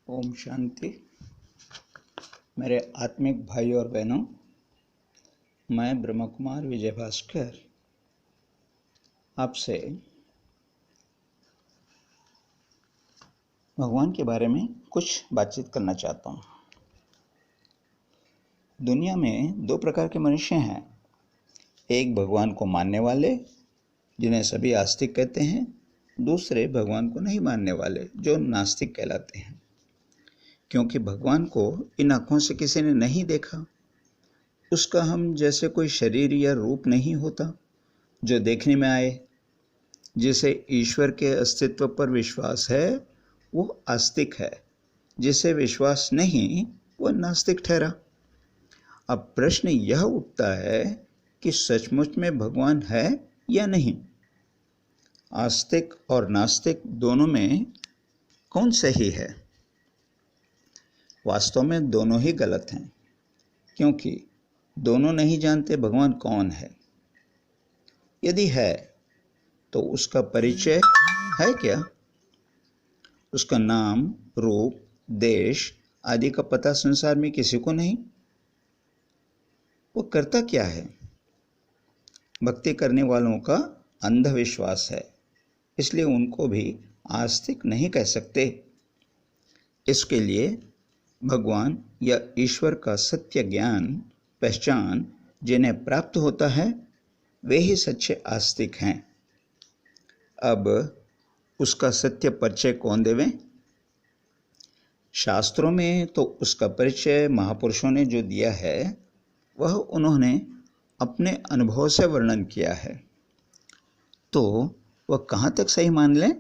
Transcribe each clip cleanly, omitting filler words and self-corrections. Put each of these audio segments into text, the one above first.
ओम शांति। मेरे आत्मिक भाई और बहनों, मैं ब्रह्म कुमार विजय भास्कर आपसे भगवान के बारे में कुछ बातचीत करना चाहता हूँ। दुनिया में दो प्रकार के मनुष्य हैं। एक भगवान को मानने वाले, जिन्हें सभी आस्तिक कहते हैं। दूसरे भगवान को नहीं मानने वाले, जो नास्तिक कहलाते हैं। क्योंकि भगवान को इन आँखों से किसी ने नहीं देखा, उसका हम जैसे कोई शरीर या रूप नहीं होता जो देखने में आए। जिसे ईश्वर के अस्तित्व पर विश्वास है वो आस्तिक है, जिसे विश्वास नहीं वो नास्तिक ठहरा। अब प्रश्न यह उठता है कि सचमुच में भगवान है या नहीं। आस्तिक और नास्तिक दोनों में कौन सही है? वास्तव में दोनों ही गलत हैं, क्योंकि दोनों नहीं जानते भगवान कौन है। यदि है तो उसका परिचय है क्या? उसका नाम, रूप, देश आदि का पता संसार में किसी को नहीं। वो करता क्या है? भक्ति करने वालों का अंधविश्वास है, इसलिए उनको भी आस्तिक नहीं कह सकते। इसके लिए भगवान या ईश्वर का सत्य ज्ञान, पहचान जिन्हें प्राप्त होता है वे ही सच्चे आस्तिक हैं। अब उसका सत्य परिचय कौन देवे? शास्त्रों में तो उसका परिचय महापुरुषों ने जो दिया है वह उन्होंने अपने अनुभव से वर्णन किया है। तो वह कहाँ तक सही मान लें?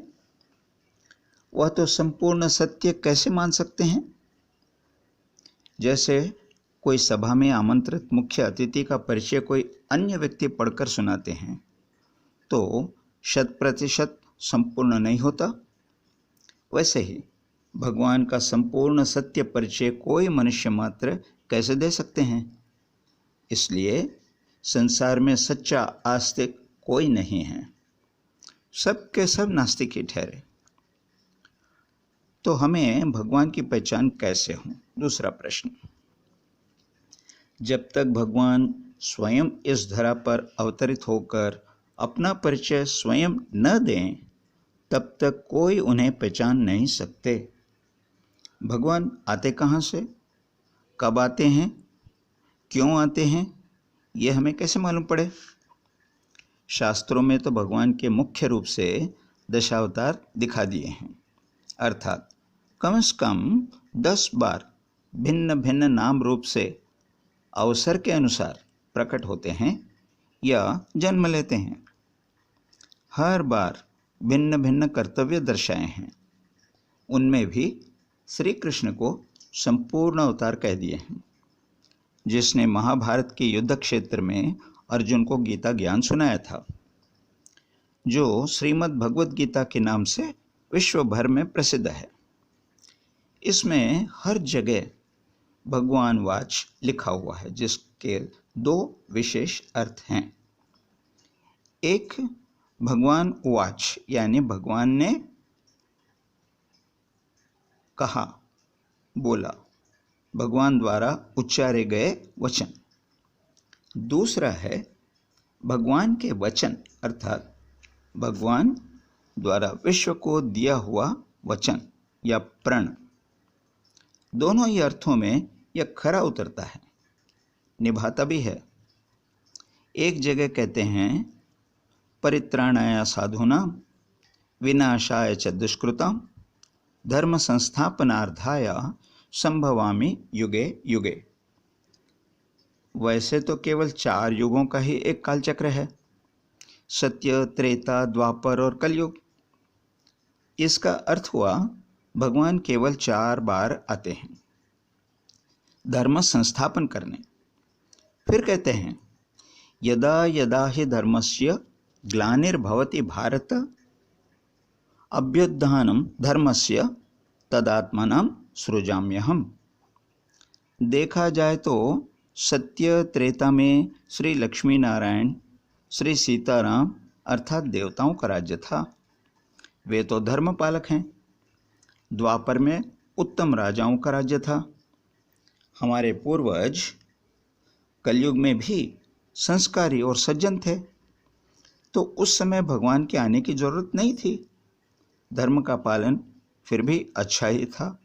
वह तो संपूर्ण सत्य कैसे मान सकते हैं? जैसे कोई सभा में आमंत्रित मुख्य अतिथि का परिचय कोई अन्य व्यक्ति पढ़कर सुनाते हैं तो 100% संपूर्ण नहीं होता। वैसे ही भगवान का संपूर्ण सत्य परिचय कोई मनुष्य मात्र कैसे दे सकते हैं? इसलिए संसार में सच्चा आस्तिक कोई नहीं है, सब के सब नास्तिक ही ठहरे। तो हमें भगवान की पहचान कैसे हो? दूसरा प्रश्न। जब तक भगवान स्वयं इस धरा पर अवतरित होकर अपना परिचय स्वयं न दें, तब तक कोई उन्हें पहचान नहीं सकते। भगवान आते कहाँ से, कब आते हैं, क्यों आते हैं, यह हमें कैसे मालूम पड़े? शास्त्रों में तो भगवान के मुख्य रूप से दशावतार दिखा दिए हैं, अर्थात कम से कम 10 बार भिन्न भिन्न नाम रूप से अवसर के अनुसार प्रकट होते हैं या जन्म लेते हैं। हर बार भिन्न भिन्न कर्तव्य दर्शाए हैं। उनमें भी श्री कृष्ण को संपूर्ण अवतार कह दिए हैं, जिसने महाभारत के युद्ध क्षेत्र में अर्जुन को गीता ज्ञान सुनाया था, जो श्रीमद् भगवद गीता के नाम से विश्व भर में प्रसिद्ध है। इसमें हर जगह भगवान वाच लिखा हुआ है, जिसके 2 विशेष अर्थ हैं। एक, भगवान वाच यानी भगवान ने कहा, बोला, भगवान द्वारा उच्चारे गए वचन। दूसरा है भगवान के वचन, अर्थात भगवान द्वारा विश्व को दिया हुआ वचन या प्रण। दोनों ही अर्थों में यह खरा उतरता है, निभाता भी है। एक जगह कहते हैं, परित्राणाय साधूनां विनाशाय च दुष्कृतां धर्म संस्थापनार्थाय संभवामि युगे युगे। वैसे तो केवल 4 युगों का ही एक कालचक्र है, सत्य, त्रेता, द्वापर और कलयुग। इसका अर्थ हुआ भगवान केवल 4 बार आते हैं धर्म संस्थापन करने। फिर कहते हैं, यदा यदा हि धर्मस्य ग्लानिर्भवति भारत अभ्युत्थानं धर्मस्य तदात्मानं सृजाम्यहम्। देखा जाए तो सत्य त्रेता में श्री लक्ष्मी नारायण, श्री सीताराम अर्थात देवताओं का राज्य था, वे तो धर्म पालक हैं। द्वापर में उत्तम राजाओं का राज्य था। हमारे पूर्वज कलयुग में भी संस्कारी और सज्जन थे, तो उस समय भगवान के आने की जरूरत नहीं थी। धर्म का पालन फिर भी अच्छा ही था,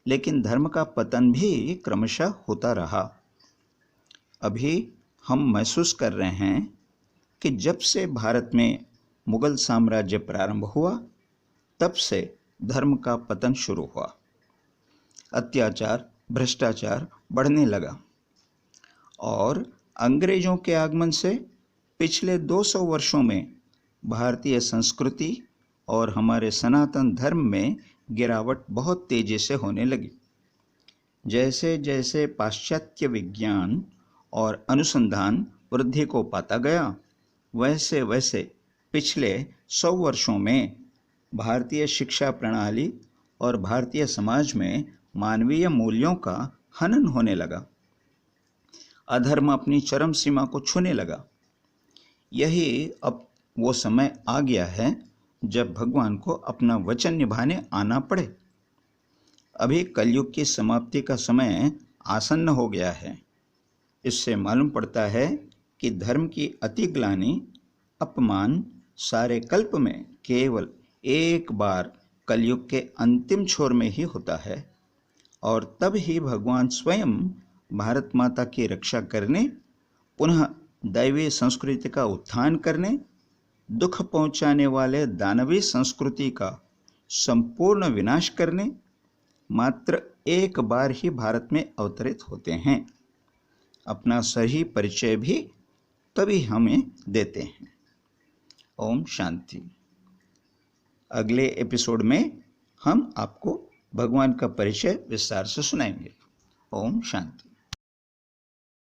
लेकिन धर्म का पतन भी क्रमशः होता रहा। अभी हम महसूस कर रहे हैं कि जब से भारत में मुगल साम्राज्य प्रारंभ हुआ, तब से धर्म का पतन शुरू हुआ। अत्याचार, भ्रष्टाचार बढ़ने लगा और अंग्रेजों के आगमन से पिछले 200 वर्षों में भारतीय संस्कृति और हमारे सनातन धर्म में गिरावट बहुत तेजी से होने लगी। जैसे जैसे पाश्चात्य विज्ञान और अनुसंधान वृद्धि को पाता गया, वैसे वैसे पिछले 100 वर्षों में भारतीय शिक्षा प्रणाली और भारतीय समाज में मानवीय मूल्यों का हनन होने लगा। अधर्म अपनी चरम सीमा को छूने लगा। यही अब वो समय आ गया है जब भगवान को अपना वचन निभाने आना पड़े। अभी कलयुग की समाप्ति का समय आसन्न हो गया है। इससे मालूम पड़ता है कि धर्म की अतिग्लानि, अपमान सारे कल्प में केवल एक बार कलयुग के अंतिम छोर में ही होता है, और तब ही भगवान स्वयं भारत माता की रक्षा करने, पुनः दैवी संस्कृति का उत्थान करने, दुख पहुंचाने वाले दानवी संस्कृति का संपूर्ण विनाश करने मात्र एक बार ही भारत में अवतरित होते हैं। अपना सही परिचय भी तभी हमें देते हैं। ओम शांति। अगले एपिसोड में हम आपको भगवान का परिचय विस्तार से सुनाएंगे। ओम शांति।